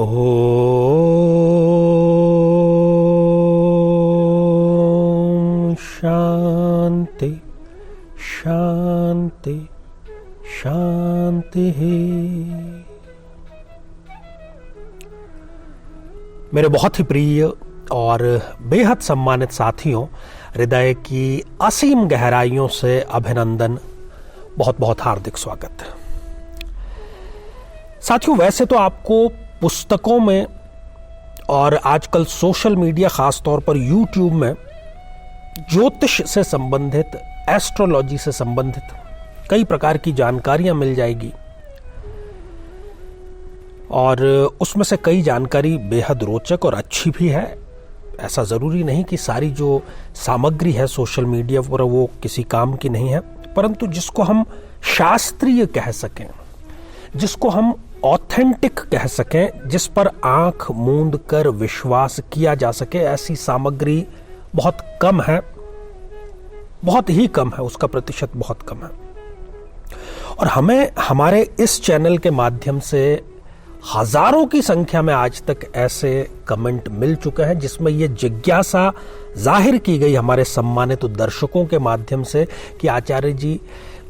ओम शांति शांति शांति। मेरे बहुत ही प्रिय और बेहद सम्मानित साथियों, हृदय की असीम गहराइयों से अभिनंदन, बहुत बहुत हार्दिक स्वागत। साथियों, वैसे तो आपको पुस्तकों में और आजकल सोशल मीडिया, खास तौर पर यूट्यूब में ज्योतिष से संबंधित, एस्ट्रोलॉजी से संबंधित कई प्रकार की जानकारियां मिल जाएगी और उसमें से कई जानकारी बेहद रोचक और अच्छी भी है। ऐसा ज़रूरी नहीं कि सारी जो सामग्री है सोशल मीडिया पर वो किसी काम की नहीं है, परंतु जिसको हम शास्त्रीय कह सकें, जिसको हम ऑथेंटिक कह सकें, जिस पर आंख मूंद कर विश्वास किया जा सके, ऐसी सामग्री बहुत कम है, बहुत ही कम है, उसका प्रतिशत बहुत कम है। और हमें हमारे इस चैनल के माध्यम से हजारों की संख्या में आज तक ऐसे कमेंट मिल चुके हैं जिसमें ये जिज्ञासा जाहिर की गई हमारे सम्मानित दर्शकों के माध्यम से कि आचार्य जी,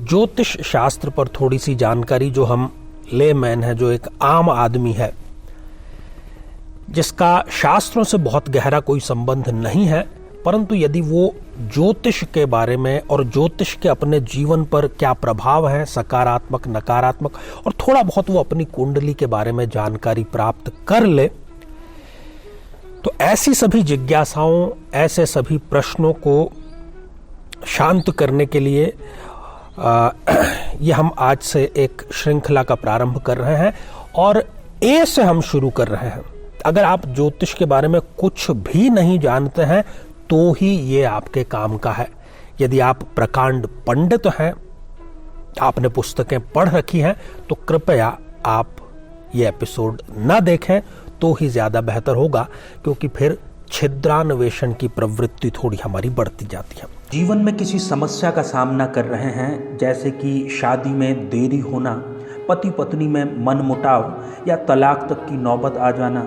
ज्योतिष शास्त्र पर थोड़ी सी जानकारी, जो हम लेमैन है, जो एक आम आदमी है, जिसका शास्त्रों से बहुत गहरा कोई संबंध नहीं है, परंतु यदि वो ज्योतिष के बारे में और ज्योतिष के अपने जीवन पर क्या प्रभाव है, सकारात्मक नकारात्मक, और थोड़ा बहुत वो अपनी कुंडली के बारे में जानकारी प्राप्त कर ले, तो ऐसी सभी जिज्ञासाओं, ऐसे सभी प्रश्नों को शांत करने के लिए ये हम आज से एक श्रृंखला का प्रारंभ कर रहे हैं और ए से हम शुरू कर रहे हैं। अगर आप ज्योतिष के बारे में कुछ भी नहीं जानते हैं तो ही ये आपके काम का है। यदि आप प्रकांड पंडित हैं, आपने पुस्तकें पढ़ रखी हैं, तो कृपया आप ये एपिसोड न देखें तो ही ज्यादा बेहतर होगा, क्योंकि फिर छिद्रान्वेषण की प्रवृत्ति थोड़ी हमारी बढ़ती जाती है। जीवन में किसी समस्या का सामना कर रहे हैं, जैसे कि शादी में देरी होना, पति पत्नी में मनमुटाव या तलाक तक की नौबत आ जाना,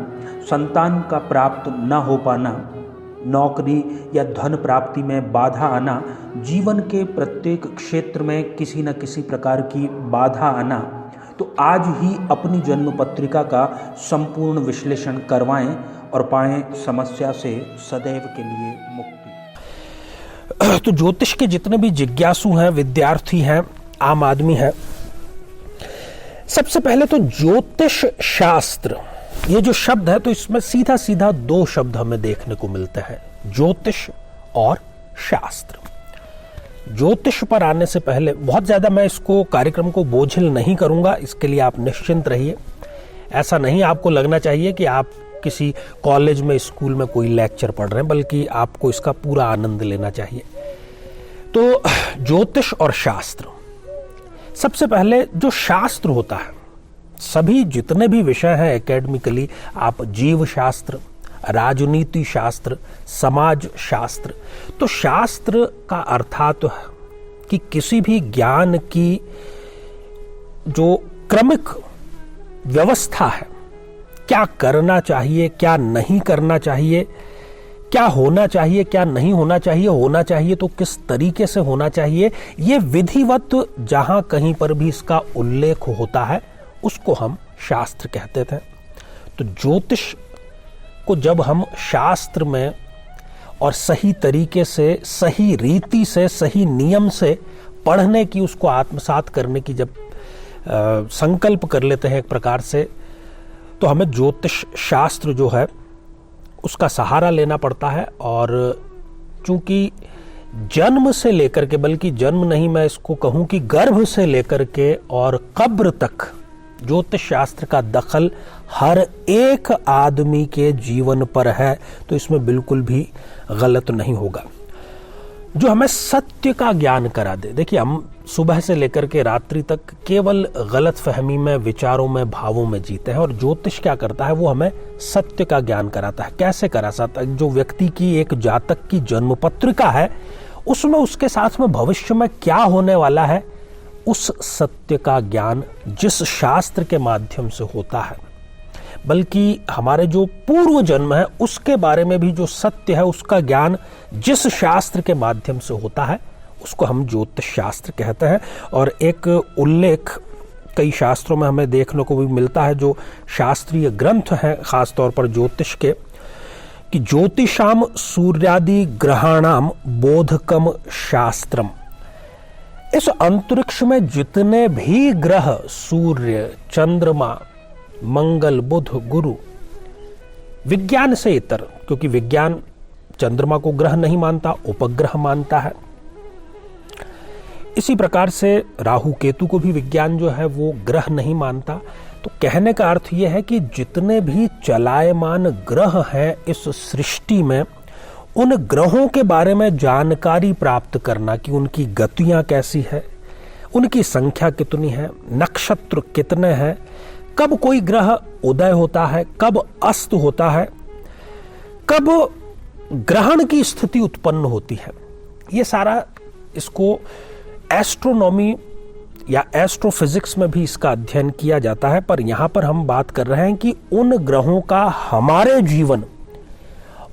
संतान का प्राप्त न हो पाना, नौकरी या धन प्राप्ति में बाधा आना, जीवन के प्रत्येक क्षेत्र में किसी न किसी प्रकार की बाधा आना, तो आज ही अपनी जन्म पत्रिका का संपूर्ण विश्लेषण करवाएं और पाएं समस्या से सदैव के लिए मुक्ति। तो ज्योतिष के जितने भी जिज्ञासु हैं, विद्यार्थी हैं, आम आदमी हैं, सबसे पहले तो ज्योतिष शास्त्र, ये जो शब्द है, तो इसमें सीधा सीधा दो शब्द हमें देखने को मिलते हैं, ज्योतिष और शास्त्र। ज्योतिष पर आने से पहले बहुत ज्यादा मैं इसको कार्यक्रम को बोझिल नहीं करूंगा, इसके लिए आप निश्चिंत रहिए। ऐसा नहीं आपको लगना चाहिए कि आप किसी कॉलेज में, स्कूल में कोई लेक्चर पढ़ रहे हैं, बल्कि आपको इसका पूरा आनंद लेना चाहिए। तो ज्योतिष और शास्त्र, सबसे पहले जो शास्त्र होता है, सभी जितने भी विषय हैं एकेडमिकली, आप जीव शास्त्र, राजनीति शास्त्र, समाज शास्त्र, तो शास्त्र का अर्थात है कि किसी भी ज्ञान की जो क्रमिक व्यवस्था है, क्या करना चाहिए, क्या नहीं करना चाहिए, क्या होना चाहिए, क्या नहीं होना चाहिए, होना चाहिए तो किस तरीके से होना चाहिए, ये विधिवत जहां कहीं पर भी इसका उल्लेख होता है उसको हम शास्त्र कहते थे। तो ज्योतिष को जब हम शास्त्र में और सही तरीके से, सही रीति से, सही नियम से पढ़ने की, उसको आत्मसात करने की जब संकल्प कर लेते हैं एक प्रकार से, तो हमें ज्योतिष शास्त्र जो है उसका सहारा लेना पड़ता है। और चूंकि जन्म से लेकर के, बल्कि जन्म नहीं, मैं इसको कहूं कि गर्भ से लेकर के और कब्र तक ज्योतिष शास्त्र का दखल हर एक आदमी के जीवन पर है, तो इसमें बिल्कुल भी गलत नहीं होगा। जो हमें सत्य का ज्ञान करा दे। देखिए, हम सुबह से लेकर के रात्रि तक केवल गलत फहमी में, विचारों में, भावों में जीते हैं, और ज्योतिष क्या करता है, वो हमें सत्य का ज्ञान कराता है। कैसे कराता है? जो व्यक्ति की एक जातक की जन्म पत्रिका है, उसमें उसके साथ में भविष्य में क्या होने वाला है, उस सत्य का ज्ञान जिस शास्त्र के माध्यम से होता है, बल्कि हमारे जो पूर्व जन्म है उसके बारे में भी जो सत्य है उसका ज्ञान जिस शास्त्र के माध्यम से होता है उसको हम ज्योतिष शास्त्र कहते हैं। और एक उल्लेख कई शास्त्रों में हमें देखने को भी मिलता है, जो शास्त्रीय ग्रंथ हैं खासतौर पर ज्योतिष के, कि ज्योतिषाम सूर्यादि ग्रहाणाम बोधकम शास्त्रम। इस अंतरिक्ष में जितने भी ग्रह, सूर्य, चंद्रमा, मंगल, बुध, गुरु, विज्ञान से इतर, क्योंकि विज्ञान चंद्रमा को ग्रह नहीं मानता, उपग्रह मानता है, इसी प्रकार से राहु केतु को भी विज्ञान जो है वो ग्रह नहीं मानता। तो कहने का अर्थ यह है कि जितने भी चलायमान ग्रह हैं इस सृष्टि में, उन ग्रहों के बारे में जानकारी प्राप्त करना कि उनकी गतियां कैसी है, उनकी संख्या कितनी है, नक्षत्र कितने हैं, कब कोई ग्रह उदय होता है, कब अस्त होता है, कब ग्रहण की स्थिति उत्पन्न होती है, ये सारा, इसको एस्ट्रोनॉमी या एस्ट्रोफिजिक्स में भी इसका अध्ययन किया जाता है। पर यहां पर हम बात कर रहे हैं कि उन ग्रहों का हमारे जीवन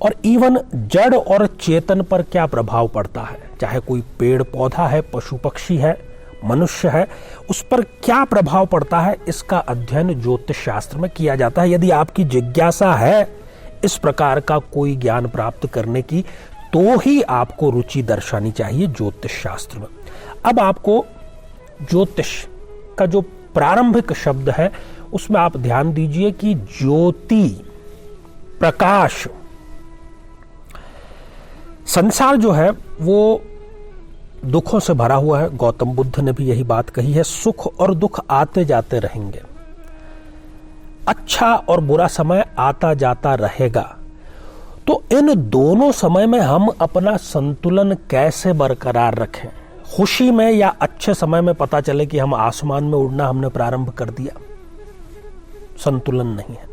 और इवन जड़ और चेतन पर क्या प्रभाव पड़ता है, चाहे कोई पेड़ पौधा है, पशु पक्षी है, मनुष्य है, उस पर क्या प्रभाव पड़ता है, इसका अध्ययन ज्योतिष शास्त्र में किया जाता है। यदि आपकी जिज्ञासा है इस प्रकार का कोई ज्ञान प्राप्त करने की, तो ही आपको रुचि दर्शानी चाहिए ज्योतिष शास्त्र में। अब आपको ज्योतिष का जो प्रारंभिक शब्द है उसमें आप ध्यान दीजिए कि ज्योति, प्रकाश, संसार जो है वो दुखों से भरा हुआ है। गौतम बुद्ध ने भी यही बात कही है, सुख और दुख आते जाते रहेंगे, अच्छा और बुरा समय आता जाता रहेगा। तो इन दोनों समय में हम अपना संतुलन कैसे बरकरार रखें? खुशी में या अच्छे समय में पता चले कि हम आसमान में उड़ना हमने प्रारंभ कर दिया, संतुलन नहीं है।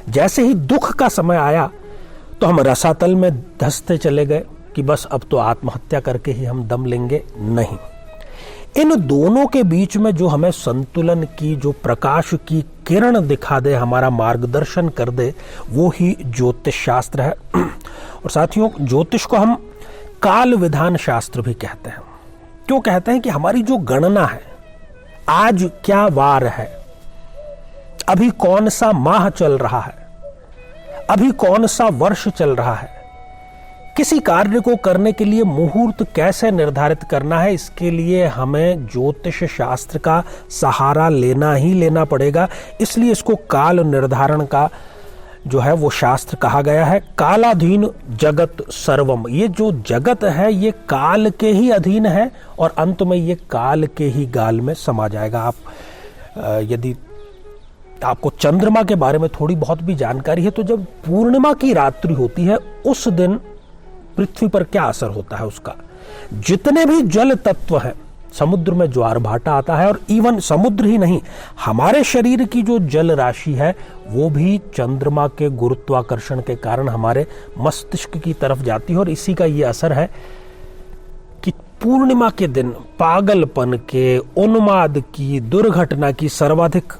जैसे ही दुख का समय आया तो हम रसातल में धंसते चले गए कि बस अब तो आत्महत्या करके ही हम दम लेंगे, नहीं। इन दोनों के बीच में जो हमें संतुलन की, जो प्रकाश की किरण दिखा दे, हमारा मार्गदर्शन कर दे, वो ही ज्योतिष शास्त्र है। और साथियों, ज्योतिष को हम काल विधान शास्त्र भी कहते हैं। क्यों कहते हैं? कि हमारी जो गणना है, आज क्या वार है, अभी कौन सा माह चल रहा है, अभी कौन सा वर्ष चल रहा है, किसी कार्य को करने के लिए मुहूर्त कैसे निर्धारित करना है, इसके लिए हमें ज्योतिष शास्त्र का सहारा लेना ही लेना पड़ेगा। इसलिए इसको काल निर्धारण का जो है वो शास्त्र कहा गया है। कालाधीन जगत सर्वम, ये जो जगत है ये काल के ही अधीन है और अंत में ये काल के ही गाल में समा जाएगा। आप यदि आपको चंद्रमा के बारे में थोड़ी बहुत भी जानकारी है, तो जब पूर्णिमा की रात्रि होती है उस दिन पृथ्वी पर क्या असर होता है उसका, जितने भी जल तत्व हैं, समुद्र में ज्वार भाटा आता है, और इवन समुद्र ही नहीं, हमारे शरीर की जो जल राशि है वो भी चंद्रमा के गुरुत्वाकर्षण के कारण हमारे मस्तिष्क की तरफ जाती है। और इसी का ये असर है कि पूर्णिमा के दिन पागलपन के, उन्माद की, दुर्घटना की सर्वाधिक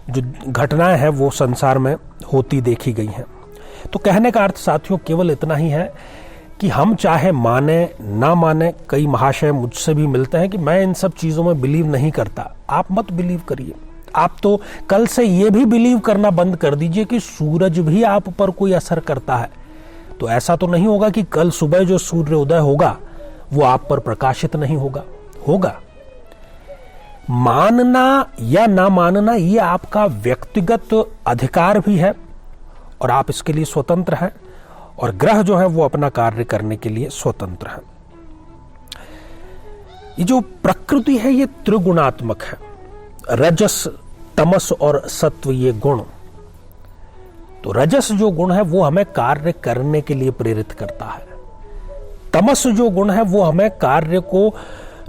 जो घटनाएं हैं वो संसार में होती देखी गई हैं। तो कहने का अर्थ साथियों केवल इतना ही है कि हम चाहे माने ना माने, कई महाशय मुझसे भी मिलते हैं कि मैं इन सब चीज़ों में बिलीव नहीं करता। आप मत बिलीव करिए, आप तो कल से ये भी बिलीव करना बंद कर दीजिए कि सूरज भी आप पर कोई असर करता है। तो ऐसा तो नहीं होगा कि कल सुबह जो सूर्य उदय होगा वो आप पर प्रकाशित नहीं होगा, होगा। मानना या ना मानना ये आपका व्यक्तिगत अधिकार भी है और आप इसके लिए स्वतंत्र हैं, और ग्रह जो है वो अपना कार्य करने के लिए स्वतंत्र है। ये जो प्रकृति है ये त्रिगुणात्मक है, रजस, तमस और सत्व ये गुण। तो रजस जो गुण है वो हमें कार्य करने के लिए प्रेरित करता है, तमस जो गुण है वो हमें कार्य को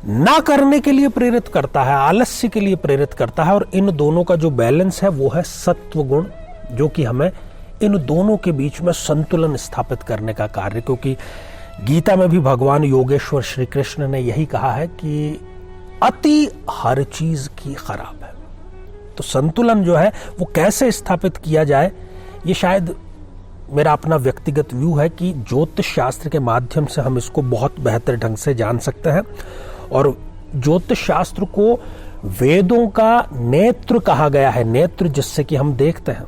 ना करने के लिए प्रेरित करता है, आलस्य के लिए प्रेरित करता है। और इन दोनों का जो बैलेंस है वो है सत्व गुण, जो कि हमें इन दोनों के बीच में संतुलन स्थापित करने का कार्य, क्योंकि गीता में भी भगवान योगेश्वर श्री कृष्ण ने यही कहा है कि अति हर चीज की खराब है। तो संतुलन जो है वो कैसे स्थापित किया जाए, ये शायद मेरा अपना व्यक्तिगत व्यू है कि ज्योतिष शास्त्र के माध्यम से हम इसको बहुत बेहतर ढंग से जान सकते हैं। और ज्योतिष शास्त्र को वेदों का नेत्र कहा गया है, नेत्र जिससे कि हम देखते हैं।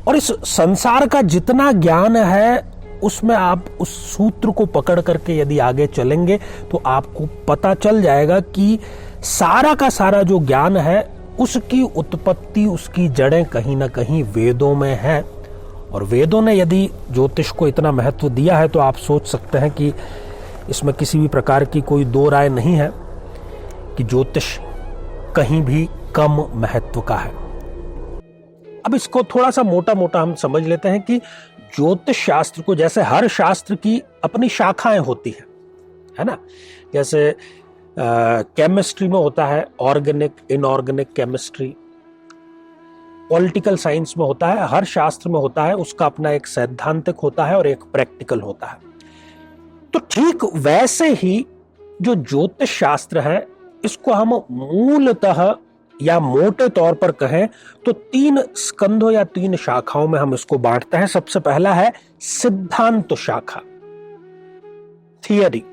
और इस संसार का जितना ज्ञान है उसमें आप उस सूत्र को पकड़ करके यदि आगे चलेंगे तो आपको पता चल जाएगा कि सारा का सारा जो ज्ञान है उसकी उत्पत्ति, उसकी जड़ें कहीं ना कहीं वेदों में है। और वेदों ने यदि ज्योतिष को इतना महत्व दिया है तो आप सोच सकते हैं कि इसमें किसी भी प्रकार की कोई दो राय नहीं है कि ज्योतिष कहीं भी कम महत्व का है। अब इसको थोड़ा सा मोटा मोटा हम समझ लेते हैं कि ज्योतिष शास्त्र को, जैसे हर शास्त्र की अपनी शाखाएं होती है ना। जैसे केमिस्ट्री में होता है organic, inorganic chemistry, political science में होता है, हर शास्त्र में होता है, उसका अपना एक सैद्धांतिक होता है और एक प्रैक्टिकल होता है। तो ठीक वैसे ही जो ज्योतिष शास्त्र है इसको हम मूलतः या मोटे तौर पर कहें तो 3 स्कंधों या 3 शाखाओं में हम इसको बांटते हैं। सबसे पहला है सिद्धांत शाखा, थियरी।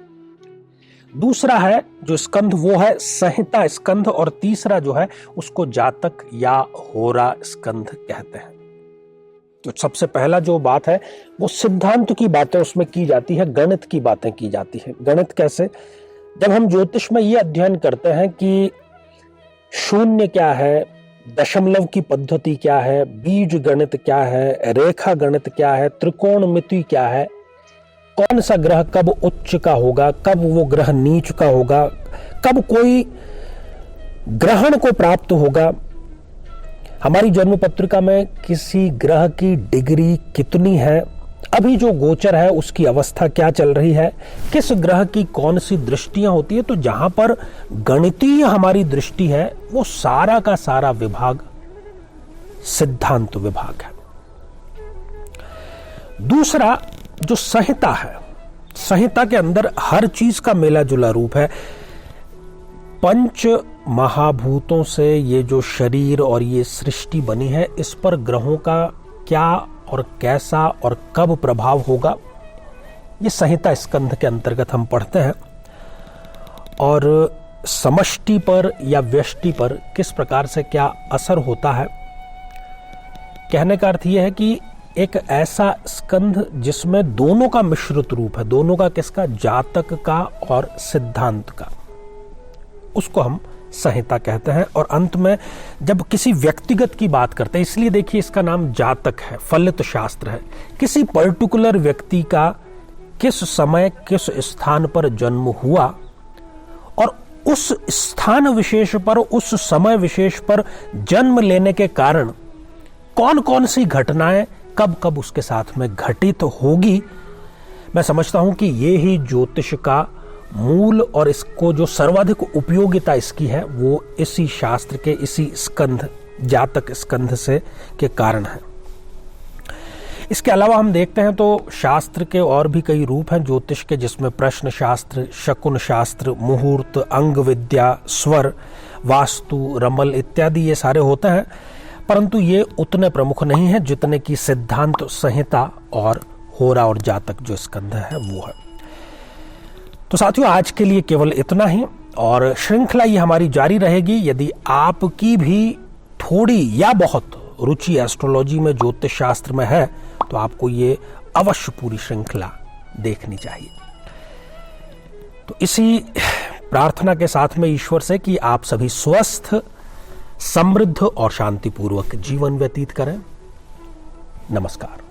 दूसरा है जो स्कंध वो है संहिता स्कंध, और तीसरा जो है उसको जातक या होरा स्कंध कहते हैं। तो सबसे पहला जो बात है वो सिद्धांत की बातें उसमें की जाती है, गणित की बातें की जाती है। गणित कैसे? जब हम ज्योतिष में ये अध्ययन करते हैं कि शून्य क्या है, दशमलव की पद्धति क्या है, बीज गणित क्या है, रेखा गणित क्या है, त्रिकोणमिति क्या है, कौन सा ग्रह कब उच्च का होगा, कब वो ग्रह नीच का होगा, कब कोई ग्रहण को प्राप्त होगा, हमारी जन्म पत्रिका में किसी ग्रह की डिग्री कितनी है, अभी जो गोचर है उसकी अवस्था क्या चल रही है, किस ग्रह की कौन सी दृष्टियां होती है। तो जहां पर गणितीय हमारी दृष्टि है वो सारा का सारा विभाग सिद्धांत विभाग है। दूसरा जो संहिता है, संहिता के अंदर हर चीज का मेला जुला रूप है। पंच महाभूतों से ये जो शरीर और ये सृष्टि बनी है, इस पर ग्रहों का क्या और कैसा और कब प्रभाव होगा, ये संहिता स्कंध के अंतर्गत हम पढ़ते हैं। और समष्टि पर या व्यष्टि पर किस प्रकार से क्या असर होता है। कहने का अर्थ यह है कि एक ऐसा स्कंध जिसमें दोनों का मिश्रित रूप है, दोनों का किसका, जातक का और सिद्धांत का, उसको हम संहिता कहते हैं। और अंत में जब किसी व्यक्तिगत की बात करते हैं, इसलिए देखिए इसका नाम जातक है, फलित शास्त्र है। किसी पर्टिकुलर व्यक्ति का किस समय किस स्थान पर जन्म हुआ और उस स्थान विशेष पर, उस समय विशेष पर जन्म लेने के कारण कौन कौन सी घटनाएं कब कब उसके साथ में घटित होगी, मैं समझता हूं कि ये ही ज्योतिष का मूल और इसको जो सर्वाधिक उपयोगिता इसकी है वो इसी शास्त्र के, इसी स्कंध, जातक स्कंध से के कारण है। इसके अलावा हम देखते हैं तो शास्त्र के और भी कई रूप हैं ज्योतिष के, जिसमें प्रश्न शास्त्र, शकुन शास्त्र, मुहूर्त, अंग विद्या, स्वर, वास्तु, रमल इत्यादि ये सारे होते हैं, परंतु ये उतने प्रमुख नहीं है जितने की सिद्धांत, संहिता और होरा और जातक जो स्कंध है वो है। तो साथियों आज के लिए केवल इतना ही, और श्रृंखला ये हमारी जारी रहेगी। यदि आपकी भी थोड़ी या बहुत रुचि एस्ट्रोलॉजी में, ज्योतिष शास्त्र में है तो आपको ये अवश्य पूरी श्रृंखला देखनी चाहिए। तो इसी प्रार्थना के साथ में ईश्वर से कि आप सभी स्वस्थ, समृद्ध और शांतिपूर्वक जीवन व्यतीत करें। नमस्कार।